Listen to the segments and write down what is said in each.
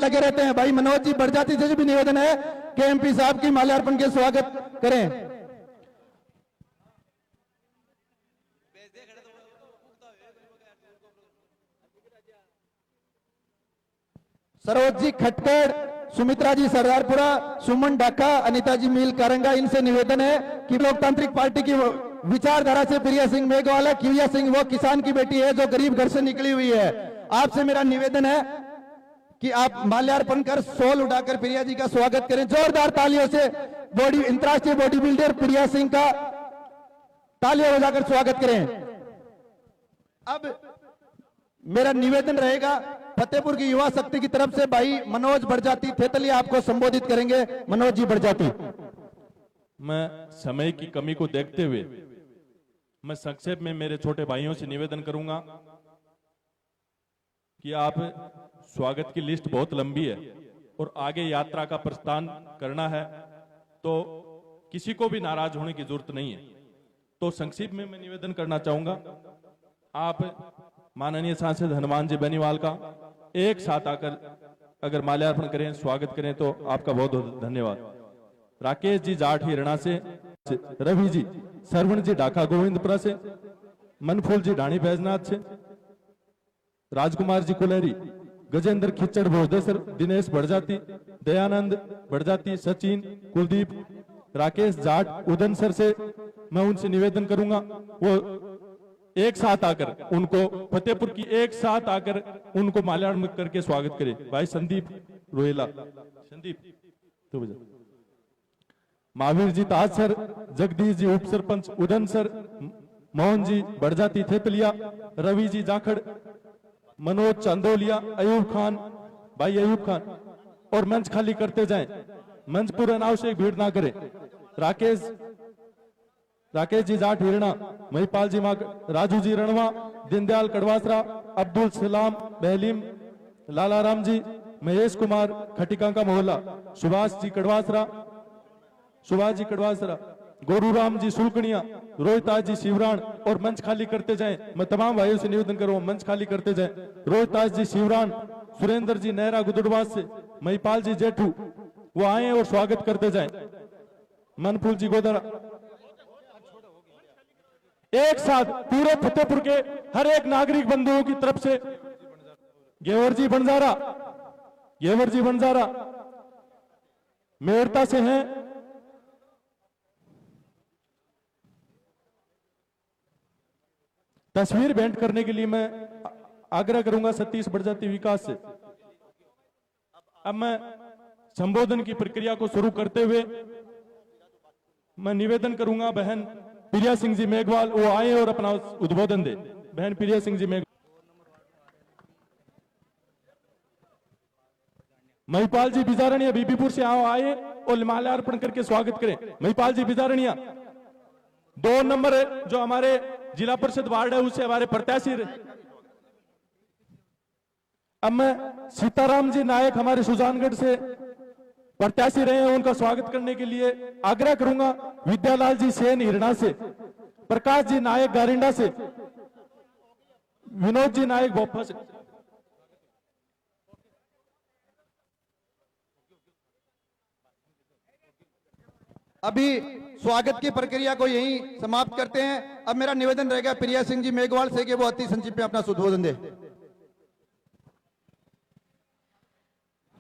लगे रहते हैं। भाई मनोज जी बड़जाती से भी निवेदन है कि एमपी साहब की माल्यार्पण के स्वागत करें। सरोज जी खटकड़, सुमित्रा जी सरदारपुरा, सुमन ढाका, अनिता जी मील कारंगा, इनसे निवेदन है कि लोकतांत्रिक पार्टी की विचारधारा से प्रिया सिंह मेघवाल है। प्रिया सिंह वो किसान की बेटी है जो गरीब घर से निकली हुई है। आपसे मेरा निवेदन है कि आप माल्यार्पण कर शॉल उठाकर प्रिया जी का स्वागत करें। जोरदार तालियों से अंतर्राष्ट्रीय बॉडी बिल्डर प्रिया सिंह का तालियां बजाकर स्वागत करें। अब मेरा निवेदन रहेगा, फतेहपुर की युवा शक्ति की तरफ से भाई मनोज बड़जाती थेतलिया आपको संबोधित करेंगे। मनोज जी बड़जाती। मैं समय की कमी को देखते हुए मैं संक्षेप में मेरे छोटे भाइयों से निवेदन करूंगा कि आप स्वागत की लिस्ट बहुत लंबी है और आगे यात्रा का प्रस्थान करना है, तो किसी को भी नाराज होने की जरूरत नहीं है। तो संक्षिप्त में मैं निवेदन करना चाहूंगा, आप माननीय सांसद हनुमान जी बेनीवाल का एक साथ आकर अगर माल्यार्पण करें, स्वागत करें, तो आपका बहुत बहुत धन्यवाद। राकेश जी जाट हिरणा से, रवि जी, सरवण जी ढाका गोविंदपुरा से, मनफूल जी ढाणी बैजनाथ से, राजकुमार जी कुलेरी, गजेंद्र खिचड़ भोजदेसर, दिनेश बड़जाती, दयानंद बड़जाती, सचिन, कुलदीप, राकेश जाट उदनसर से मैं उनसे निवेदन करूंगा वो एक साथ आकर उनको फतेहपुर की एक साथ आकर उनको माल्यार्पण करके स्वागत करे। भाई संदीप रोहेला, संदीप तो बजा, महावीर जी ताजसर, जगदीश जी उप सरपंच उदनसर, मोहन जी बड़जाती थेतलिया, रवि जी जाखड़, मनोज चांदोलिया, अयूब खान, भाई अयूब खान, और मंच खाली करते जाएं, मंच पर अनावश्यक भीड़ ना करें। राकेश जी जाट हिरणा, महिपाल जी माग, राजू जी रणवा, दीनदयाल कड़वासरा, अब्दुल सलाम बहलीम, लाला राम जी, महेश कुमार खटिका का मोहल्ला, सुभाष जी कड़वासरा, गोरूराम जी सुलकनिया, रोहिताज जी शिवरान, और मंच खाली करते जाएं। मैं तमाम भाइयों से निवेदन करूंगा मंच खाली करते जाएं। रोहिताज जी शिवरान, सुरेंद्र जी नहरा गुदड़वास से, महिपाल जी जेठू वो आए और स्वागत करते जाएं। मनफूल जी गोदरा, एक साथ पूरे फतेहपुर के हर एक नागरिक बंधुओं की तरफ से, गेवर जी बंजारा मेड़ता से हैं, तस्वीर भेंट करने के लिए मैं आग्रह करूंगा सतीश बड़जाती विकास से। अब मैं संबोधन की प्रक्रिया को शुरू करते हुए मैं निवेदन करूंगा बहन प्रिया सिंह जी मेघवाल वो आए और अपना उद्बोधन दे। बहन प्रिया सिंह जी मेघवाल। महिपाल जी बिजारणिया बीबीपुर से आए और माल्यार्पण करके स्वागत करें। महिपाल जी बिजारणिया 2 नंबर जो हमारे जिला परिषद वार्ड है उससे हमारे प्रत्याशी। अब मैं सीताराम जी नायक हमारे सुजानगढ़ से प्रत्याशी रहे हैं, उनका स्वागत करने के लिए आग्रह करूंगा। विद्यालाल जी सेन हिरणा से, प्रकाश जी नायक गारिंडा से, विनोद जी नायक भोपा से। अभी स्वागत की प्रक्रिया को यहीं समाप्त करते हैं। अब मेरा निवेदन रहेगा प्रिया सिंह जी मेघवाल से कि वो अति संक्षिप्त में अपना उद्बोधन दे।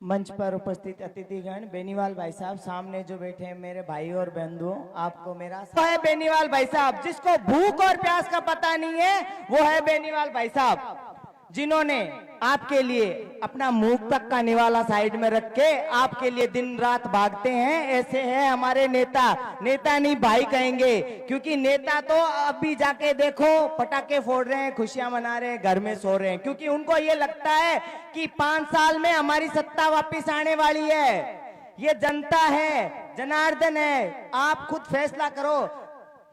मंच पर उपस्थित अतिथिगण, बेनीवाल भाई साहब, सामने जो बैठे हैं मेरे भाई और बंधुओं, आपको मेरा है बेनीवाल भाई साहब। जिसको भूख और प्यास का पता नहीं है वो है बेनीवाल भाई साहब, जिन्होंने आपके लिए अपना मुंह तक का निवाला साइड में रख के आपके लिए दिन रात भागते हैं। ऐसे है हमारे नेता, नेता नहीं भाई कहेंगे, क्योंकि नेता तो अभी जाके देखो पटाखे फोड़ रहे हैं, खुशियां मना रहे हैं, घर में सो रहे हैं, क्योंकि उनको ये लगता है कि 5 साल में हमारी सत्ता वापिस आने वाली है। ये जनता है, जनार्दन है, आप खुद फैसला करो।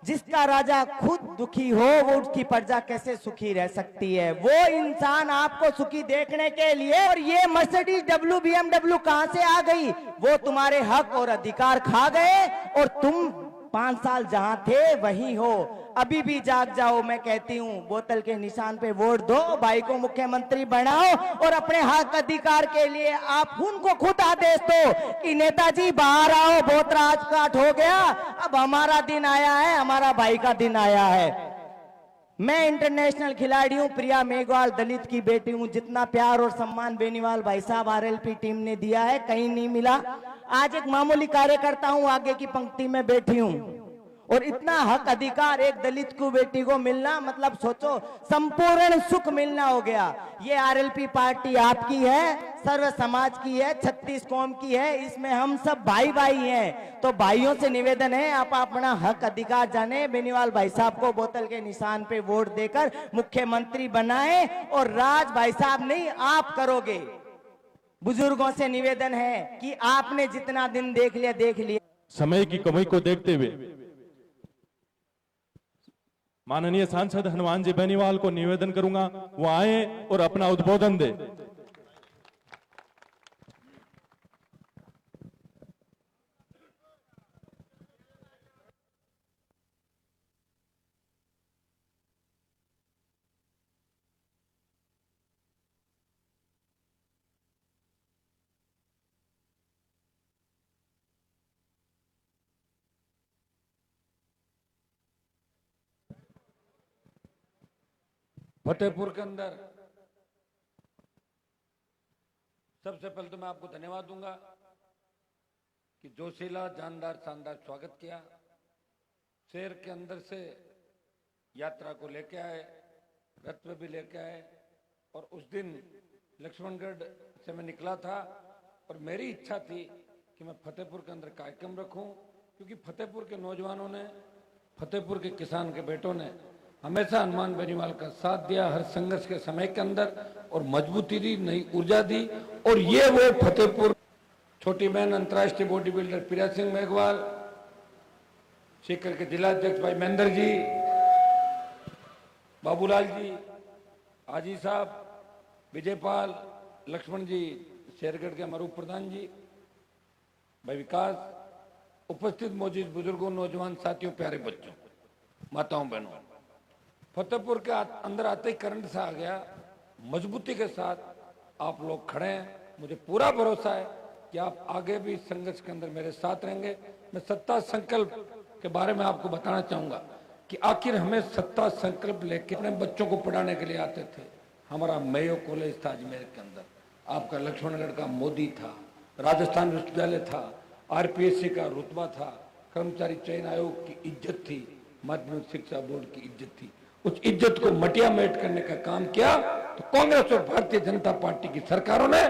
जिसका राजा खुद दुखी हो वो उसकी प्रजा कैसे सुखी रह सकती है। वो इंसान आपको सुखी देखने के लिए, और ये मर्सिडीज डब्ल्यू BMW कहां से आ गई? वो तुम्हारे हक और अधिकार खा गए और तुम 5 साल जहां थे वहीं हो, अभी भी जाग जाओ। मैं कहती हूँ बोतल के निशान पे वोट दो, भाई को मुख्यमंत्री बनाओ और अपने हक अधिकार के लिए आप उनको खुद आदेश दो कि नेताजी बाहर आओ, बहुत राजकाट हो गया, अब हमारा दिन आया है, हमारा भाई का दिन आया है। मैं इंटरनेशनल खिलाड़ी हूं, प्रिया मेघवाल दलित की बेटी हूं। जितना प्यार और सम्मान बेनीवाल भाई साहब आरएलपी टीम ने दिया है कहीं नहीं मिला। आज एक मामूली कार्यकर्ता हूं, आगे की पंक्ति में बैठी हूं, और इतना हक अधिकार एक दलित को बेटी को मिलना, मतलब सोचो संपूर्ण सुख मिलना हो गया। ये आरएलपी पार्टी आपकी है, सर्व समाज की है, 36 कौम की है, इसमें हम सब भाई भाई हैं। तो भाइयों से निवेदन है आप अपना हक अधिकार जाने, बेनीवाल भाई साहब को बोतल के निशान पे वोट देकर मुख्यमंत्री बनाए, और राज भाई साहब नहीं आप करोगे। बुजुर्गों से निवेदन है कि आपने जितना दिन देख लिया। समय की कमी को देखते हुए माननीय सांसद हनुमान जी बेनीवाल को निवेदन करूंगा वो आए और अपना उद्बोधन दे। फतेहपुर के अंदर सबसे पहले तो मैं आपको धन्यवाद दूंगा कि जोशीला जानदार शानदार स्वागत किया, शहर के अंदर से यात्रा को लेके आए, रथ में भी लेके आए, और उस दिन लक्ष्मणगढ़ से मैं निकला था और मेरी इच्छा थी कि मैं फतेहपुर के अंदर कार्यक्रम रखूं, क्योंकि फतेहपुर के नौजवानों ने, फतेहपुर के किसान के बेटों ने हमेशा हनुमान बेनीवाल का साथ दिया हर संघर्ष के समय के अंदर, और मजबूती दी, नई ऊर्जा दी। और ये वो फतेहपुर, छोटी बहन अंतर्राष्ट्रीय बॉडी बिल्डर प्रिया सिंह मेघवाल, सीकर के जिलाध्यक्ष भाई महेंद्र जी, बाबूलाल जी, आजी साहब, विजयपाल, लक्ष्मण जी, शेरगढ़ के हमारे उप प्रधान जी, भाई विकास, उपस्थित मौजूद बुजुर्गों, नौजवान साथियों, प्यारे बच्चों, माताओं, बहनों, फतेहपुर के अंदर आते ही करंट सा आ गया। मजबूती के साथ आप लोग खड़े हैं, मुझे पूरा भरोसा है कि आप आगे भी संघर्ष के अंदर मेरे साथ रहेंगे। मैं सत्ता संकल्प के बारे में आपको बताना चाहूंगा कि आखिर हमें सत्ता संकल्प लेके अपने बच्चों को पढ़ाने के लिए आते थे। हमारा मेयो कॉलेज था अजमेर के अंदर, आपका लक्ष्मणगढ़ का मोदी था, राजस्थान विश्वविद्यालय था, आरपीएससी का रुतबा था, कर्मचारी चयन आयोग की इज्जत थी, माध्यमिक शिक्षा बोर्ड की इज्जत थी। उस इज्जत को मटिया मेट करने का काम किया तो कांग्रेस और भारतीय जनता पार्टी की सरकारों ने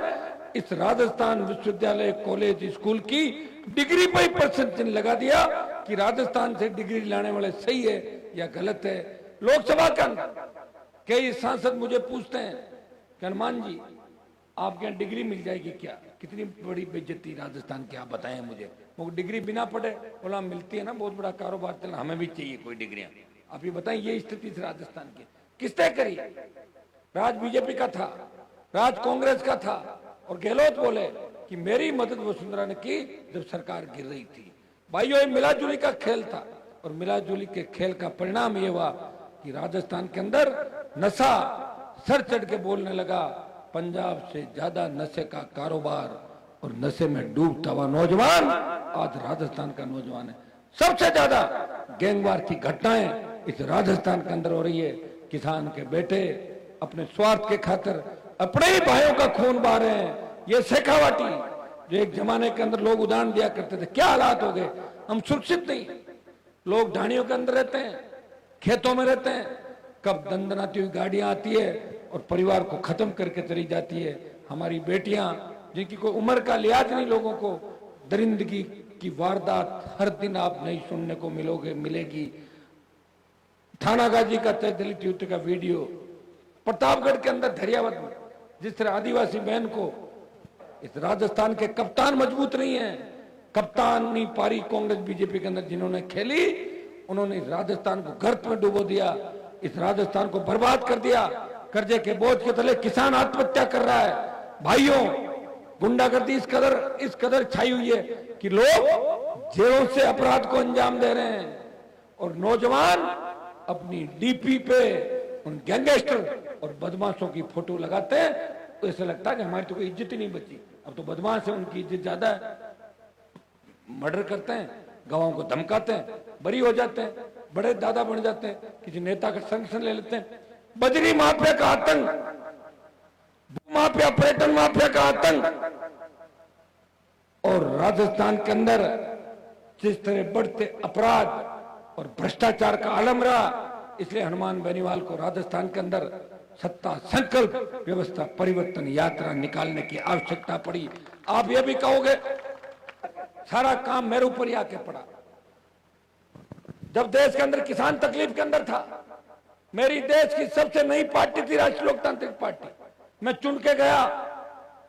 इस राजस्थान विश्वविद्यालय कॉलेज स्कूल की डिग्री पर परसेंट चिन्ह लगा दिया कि राजस्थान से डिग्री लाने वाले सही है या गलत है। लोकसभा के अंदर कई सांसद मुझे पूछते हैं कि हनुमान जी आपके यहाँ डिग्री मिल जाएगी क्या? कितनी बड़ी बेइज्जती राजस्थान की, आप बताएं मुझे। वो डिग्री बिना पढ़े बोला मिलती है ना, बहुत बड़ा कारोबार चला, हमें भी चाहिए कोई डिग्रियां। आप ये बताएं, ये स्थिति थी राजस्थान की, किस तय करी? राज बीजेपी का था, राज कांग्रेस का था, और गहलोत बोले कि मेरी मदद वसुंधरा ने की जब सरकार गिर रही थी। भाइयों, ये मिलाजुली का खेल था, और मिलाजुली के खेल का परिणाम ये हुआ कि राजस्थान के अंदर नशा सर चढ़ के बोलने लगा। पंजाब से ज्यादा नशे का कारोबार और नशे में डूबता हुआ नौजवान आज राजस्थान का नौजवान है। सबसे ज्यादा गैंगवार की घटनाएं इस राजस्थान के अंदर हो रही है। किसान के बेटे अपने स्वार्थ के खातिर अपने ही भाइयों का खून बहा रहे हैं। ये शेखावाटी जो एक जमाने के अंदर लोग उदाहरण दिया करते थे, क्या हालात हो गए। हम सुरक्षित नहीं, लोग ढाणियों के अंदर रहते हैं, खेतों में रहते हैं, कब दंदनाती हुई गाड़ियां आती है और परिवार को खत्म करके चली जाती है। हमारी बेटियां जिनकी कोई उम्र का लिहाज नहीं, लोगों को दरिंदगी की वारदात हर दिन आप नहीं सुनने को मिलेगी। थानागाजी का तय दलित युद्ध का वीडियो, प्रतापगढ़ के अंदर धरियावत में जिस तरह आदिवासी बहन को, इस राजस्थान के कप्तान मजबूत नहीं है। कप्तानी पारी कांग्रेस बीजेपी के अंदर जिन्होंने खेली, उन्होंने इस राजस्थान को गर्त में डुबो दिया, इस राजस्थान को बर्बाद कर दिया। कर्जे के बोझ के तले किसान आत्महत्या कर रहा है। भाइयों, गुंडागर्दी इस कदर छाई हुई है कि लोग जेलों से अपराध को अंजाम दे रहे हैं और नौजवान अपनी डीपी पे उन गैंगस्टर और बदमाशों की फोटो लगाते हैं, तो ऐसा लगता है कि हमारी तो कोई इज्जत ही नहीं बची। अब तो बदमाश है, उनकी इज्जत ज्यादा है। मर्डर करते हैं, गवाहों को धमकाते हैं, बरी हो जाते हैं, बड़े दादा बन जाते हैं, किसी नेता का संरक्षण ले लेते हैं। बजरी माफिया का आतंक, माफिया, पर्यटन माफिया का आतंक, और राजस्थान के अंदर जिस तरह बढ़ते अपराध और भ्रष्टाचार का आलम रहा, इसलिए हनुमान बेनीवाल को राजस्थान के अंदर सत्ता संकल्प व्यवस्था परिवर्तन यात्रा निकालने की आवश्यकता पड़ी। आप ये भी कहोगे सारा काम मेरे ऊपर ही आके पड़ा। जब देश के अंदर किसान तकलीफ के अंदर था, मेरी देश की सबसे नई पार्टी थी राष्ट्रीय लोकतांत्रिक पार्टी। मैं चुन के गया,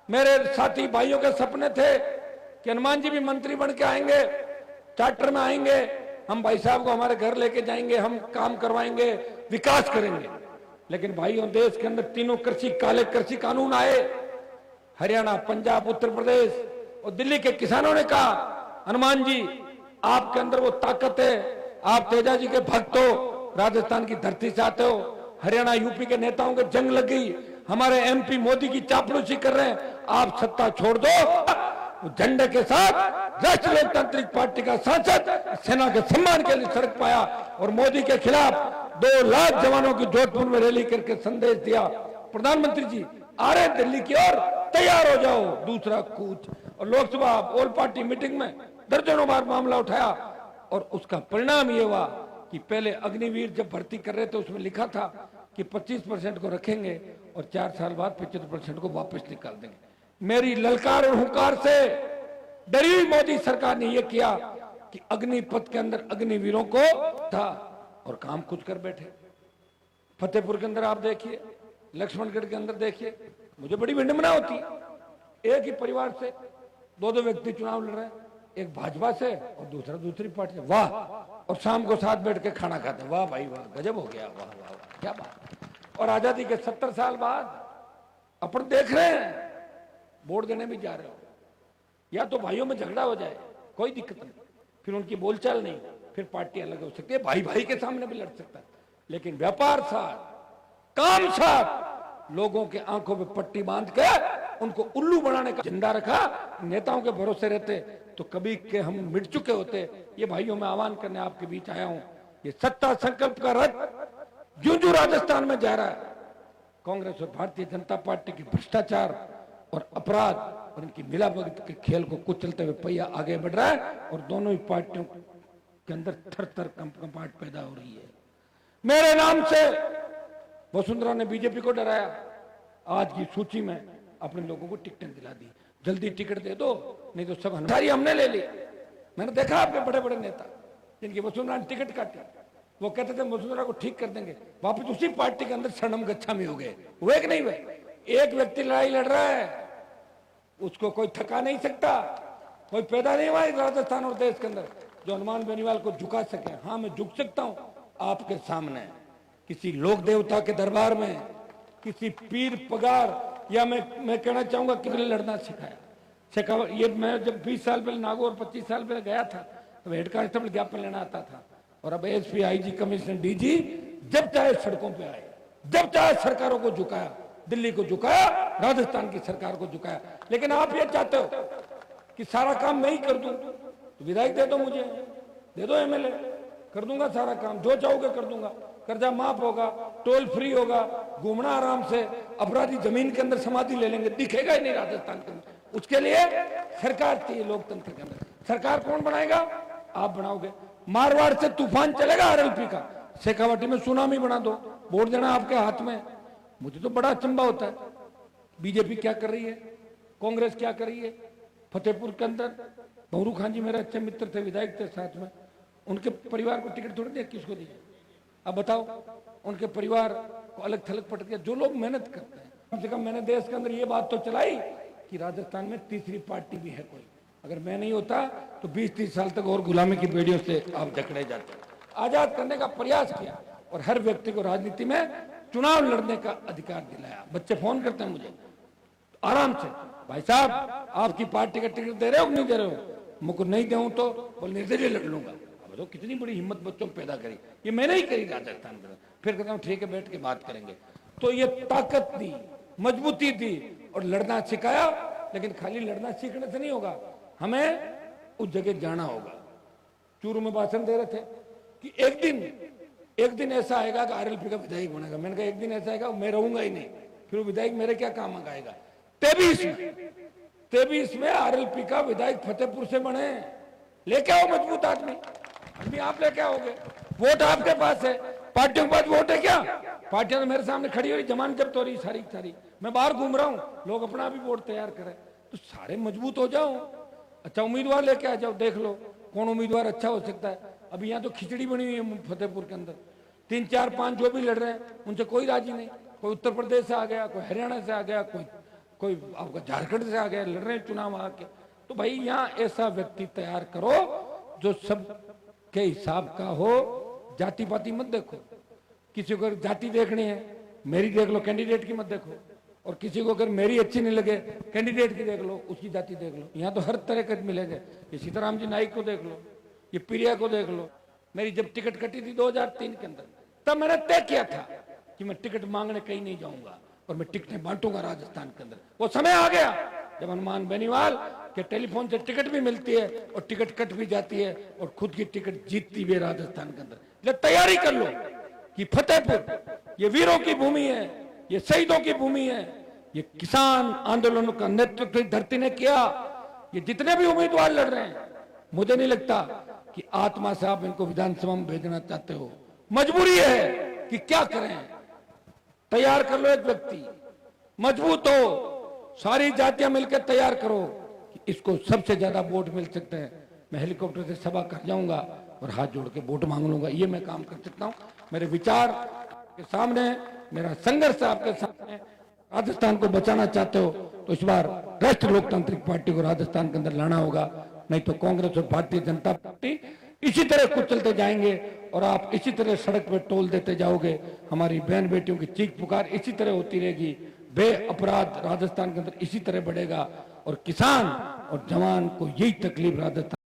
मेरे साथी भाइयों के सपने थे कि हनुमान जी भी मंत्री बन के आएंगे, चार्टर में आएंगे, हम भाई साहब को हमारे घर लेके जाएंगे, हम काम करवाएंगे, विकास करेंगे। लेकिन भाइयों, देश के अंदर तीनों काले कृषि कानून आए। हरियाणा, पंजाब, उत्तर प्रदेश और दिल्ली के किसानों ने कहा, हनुमान जी आपके अंदर वो ताकत है, आप तेजा जी के भक्त हो, राजस्थान की धरती से आते हो। हरियाणा यूपी के नेताओं के जंग लग गई, हमारे एमपी मोदी की चापलूसी कर रहे हैं, आप सत्ता छोड़ दो। झंडे के साथ राष्ट्रीय लोकतांत्रिक पार्टी का सांसद सेना के सम्मान के लिए सड़क पाया और मोदी के खिलाफ 2 लाख जवानों की जोधपुर में रैली करके संदेश दिया, प्रधानमंत्री जी आ रहे दिल्ली की ओर, तैयार हो जाओ, दूसरा कूच। और लोकसभा ऑल पार्टी मीटिंग में दर्जनों बार मामला उठाया और उसका परिणाम ये हुआ कि पहले अग्निवीर जब भर्ती कर रहे थे उसमें लिखा था कि 25% को रखेंगे और 4 साल बाद 75% को वापस निकाल देंगे। मेरी ललकार और हुंकार से डरी हुई मोदी सरकार ने यह किया कि अग्निपथ के अंदर अग्निवीरों को था और काम खुद कर बैठे। फतेहपुर के अंदर आप देखिए, लक्ष्मणगढ़ के अंदर देखिए, मुझे बड़ी विडंबना होती है। एक ही परिवार से 2 व्यक्ति चुनाव लड़ रहे हैं, एक भाजपा से और दूसरा दूसरी पार्टी से, वाह, और शाम को साथ बैठ के खाना खाते, वाह भाई वाह, गजब हो गया, वाह वाह वाह, क्या बात। और आजादी के 70 साल बाद अपन देख रहे हैं वोट देने भी जा रहे हो, या तो भाइयों में झगड़ा हो जाए, कोई दिक्कत नहीं, फिर उनकी बोलचाल नहीं, फिर पार्टी अलग हो सकती है, भाई भाई के सामने भी लड़ सकता है, लेकिन व्यापार साथ, काम साथ, लोगों के आंखों में पट्टी बांध के उनको उल्लू बनाने का झंडा रखा, नेताओं के भरोसे रहते तो कभी के हम मिट चुके होते। ये भाइयों में आह्वान करने आपके बीच आया हूं। ये सत्ता संकल्प का रथ जो राजस्थान में जा रहा है, कांग्रेस और भारतीय जनता पार्टी की भ्रष्टाचार और अपराध और इनकी मिलावट के खेल को कुचलते हुए पहिया आगे बढ़ रहा है और दोनों ही पार्टियों के अंदर थर-थर कंपाहट पैदा हो रही है। मेरे नाम से वसुंधरा ने बीजेपी को डराया, आज की सूची में अपने लोगों को टिकटें दिला दी, जल्दी टिकट दे दो नहीं तो सब सारी हमने ले ली। मैंने देखा आपके बड़े बड़े नेता जिनकी वसुंधरा ने टिकट काटी, वो कहते थे वसुंधरा को ठीक कर देंगे, वापस उसी पार्टी के अंदर शरणम गच्छा में हो गए। हुए कि नहीं हुए? एक व्यक्ति लड़ाई लड़ रहा है, उसको कोई थका नहीं सकता, कोई पैदा नहीं हुआ राजस्थान और देश के अंदर जो हनुमान बेनीवाल को झुका सके। हाँ, मैं झुक सकता हूं आपके सामने, किसी लोक देवता के दरबार में, किसी पीर पगार, या मैं कहना चाहूंगा कि लड़ना सिखाया। ये मैं जब 20 साल पहले नागौर 25 साल पहले गया था तो हेड कांस्टेबल ज्ञापन लेना आता था, और अब एसपी, आईजी, कमिश्नर, डीजी जब चाहे सड़कों पे आए, जब चाहे सरकारों को झुकाया, दिल्ली को झुकाया, राजस्थान की सरकार को झुकाया। लेकिन आप ये चाहते हो कि सारा काम मैं ही कर दूं, तो विधायक दे दो, मुझे दे दो, एमएलए कर दूंगा सारा काम, जो चाहोगे कर दूंगा, कर्जा माफ होगा, टोल फ्री होगा, घूमना आराम से, अपराधी जमीन के अंदर समाधि ले लेंगे, दिखेगा ही नहीं राजस्थान के अंदर। उसके लिए सरकार चाहिए लोकतंत्र के अंदर। सरकार कौन बनाएगा? आप बनाओगे। मारवाड़ से तूफान चलेगा आरएलपी का, शेखावाटी में सुनामी बना दो, वोट देना आपके हाथ में। मुझे तो बड़ा अचंभा होता है, बीजेपी क्या कर रही है, कांग्रेस क्या कर रही है। फतेहपुर के अंदर भंवरू खान जी मेरे अच्छे मित्र थे, विधायक थे साथ में, उनके परिवार को टिकट थोड़ी दिया, किसको दिया? अब बताओ, उनके परिवार को अलग थलग पट गया। जो लोग मेहनत करते हैं, कम से कम मैंने देश के अंदर ये बात तो चलाई कि राजस्थान में तीसरी पार्टी भी है कोई। अगर मैं नहीं होता तो 20-30 साल तक और गुलामी की बेड़ियों से आप जकड़े जाते। आजाद करने का प्रयास किया और हर व्यक्ति को राजनीति में चुनाव लड़ने का अधिकार दिलाया। बच्चे फोन करते हैं मुझे, आराम से भाई साहब आपकी पार्टी का टिकट दे रहे हो कि नहीं दे रहे हो? मुझको नहीं दूं तो बोल निर्दलीय लड़ लूंगा। अब तो कितनी बड़ी हिम्मत बच्चों में पैदा करी, ये मैंने ही करी राजस्थान में। फिर कहता हूँ ठीक है बैठ के बात करेंगे। तो ये ताकत दी, मजबूती दी और लड़ना सिखाया। लेकिन खाली लड़ना सीखने से नहीं होगा, हमें उस जगह जाना होगा। चूरू में भाषण दे रहे थे कि एक दिन ऐसा आएगा कि आरएलपी का विधायक बनेगा। मैंने कहा एक दिन ऐसा आएगा मैं रहूंगा ही नहीं, फिर वो विधायक मेरे क्या काम आएगा। 23 में आरएलपी का विधायक फतेहपुर से बने। लेके आओ मजबूत आदमी, अभी आप लेके आओगे। वोट आपके पास है, पार्टियों के पास वोट है क्या? पार्टियां तो मेरे सामने खड़ी हो रही, जमानत जब्त हो रही सारी। मैं बाहर घूम रहा हूं, लोग अपना भी वोट तैयार करें। तो सारे मजबूत हो जाओ, अच्छा उम्मीदवार लेके आ जाओ, देख लो कौन उम्मीदवार अच्छा हो सकता है। अभी यहाँ तो खिचड़ी बनी हुई है फतेहपुर के अंदर, 3, 4, 5 जो भी लड़ रहे हैं उनसे कोई राजी नहीं। कोई उत्तर प्रदेश से आ गया, कोई हरियाणा से आ गया, कोई आपका झारखंड से आ गया, लड़ रहे हैं चुनाव आके। तो भाई यहाँ ऐसा व्यक्ति तैयार करो जो सब के हिसाब का हो। जाति पाति मत देखो, किसी को अगर जाति देखनी है मेरी देख लो, कैंडिडेट की मत देखो। और किसी को अगर मेरी अच्छी नहीं लगे कैंडिडेट की देख लो, उसकी जाति देख लो। यहाँ तो हर तरह के मिलेंगे। ये सीताराम जी नाइक को देख लो, ये प्रिया को देख लो। मेरी जब टिकट कटी थी 2003 के अंदर, तब मैंने तय किया था कि मैं टिकट मांगने कहीं नहीं जाऊंगा और मैं टिकटें बांटूंगा राजस्थान के अंदर। वो समय आ गया जब हनुमान बेनीवाल के टेलीफोन से टिकट भी मिलती है और टिकट कट भी जाती है और खुद की टिकट जीतती भी है राजस्थान के अंदर। इसलिए तैयारी कर लो कि फतेहपुर ये वीरों की भूमि है, ये शहीदों की भूमि है, ये किसान आंदोलनों का नेतृत्व धरती ने किया। ये जितने भी उम्मीदवार लड़ रहे हैं, मुझे नहीं लगता कि आत्मा से आप इनको विधानसभा में भेजना चाहते हो। मजबूरी है कि क्या करें, तैयार कर लो एक व्यक्ति, मजबूत हो, सारी जातियां मिलकर तैयार करो कि इसको सबसे ज्यादा वोट मिल सकते हैं। मैं हेलीकॉप्टर से सभा कर जाऊंगा और हाथ जोड़ के वोट मांग लूंगा, ये मैं काम कर सकता हूं। मेरे विचार के सामने, मेरा संघर्ष आपके सामने। राजस्थान को बचाना चाहते हो तो इस बार राष्ट्रीय लोकतांत्रिक पार्टी को राजस्थान के अंदर लाना होगा, नहीं तो कांग्रेस और भारतीय जनता पार्टी इसी तरह कुचलते जाएंगे और आप इसी तरह सड़क पर टोल देते जाओगे। हमारी बहन बेटियों की चीख पुकार इसी तरह होती रहेगी। बे अपराध राजस्थान के अंदर इसी तरह बढ़ेगा और किसान और जवान को यही तकलीफ राजस्थान